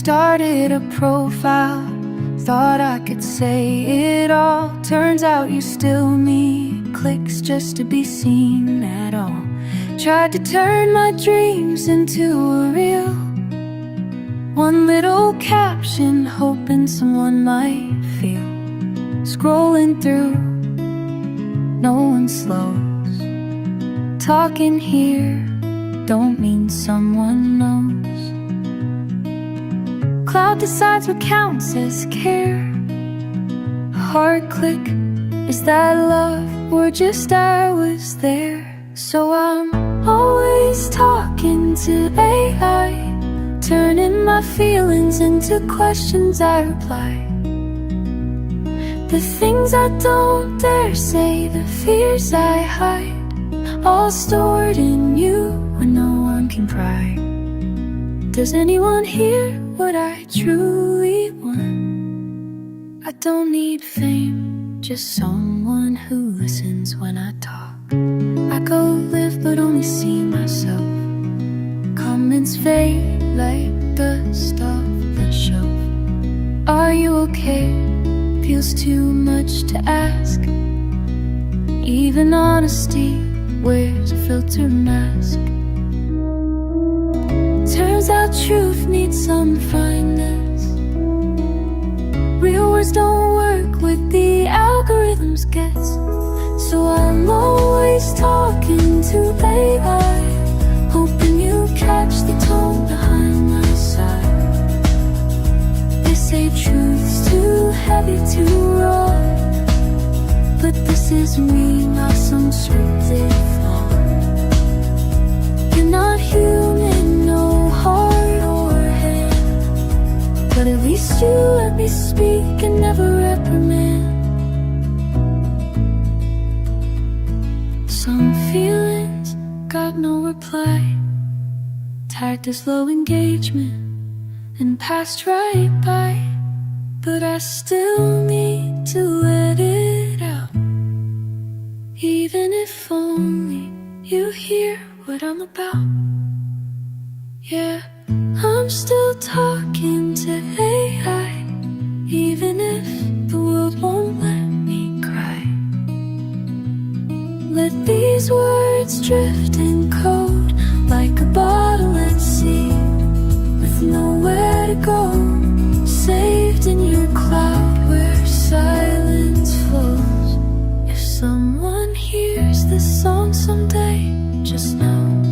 Started a profile, thought I could say it all. Turns out you still need clicks just to be seen at all. Tried to turn my dreams into a reel. One little caption, hoping someone might feel. Scrolling through, no one slows. Talking here don't mean someone knows. Cloud decides what counts as care. Heart click, is that love or just I was there? So I'm always talking to AI, turning my feelings into questions I reply. The things I don't dare say, the fears I hide, all stored in you where no one can pry. Does anyone hear what I truly want? I don't need fame, just someone who listens when I talk. I go live but only see myself. Comments fade like dust off the shelf. Are you okay? Feels too much to ask. Even honesty wears a filter mask. Turns out truth needs some fineness. Real words don't work with the algorithms guess. So I'm always talking to AI, hoping you catch the tone behind my sigh. They say truth's too heavy to raw, but this is me, not some scripted flaw. You're not human, no heart or hand, but at least you let me speak and never reprimand. Some feelings got no reply, tied to slow engagement and passed right by. But I still need to let it out, even if only you hear what I'm about. Yeah, I'm still talking to AI, even if the world won't let me cry. Let these words drift in code like a bottle at sea, with nowhere to go, saved in your cloud where silence flows. If someone hears this song someday, just know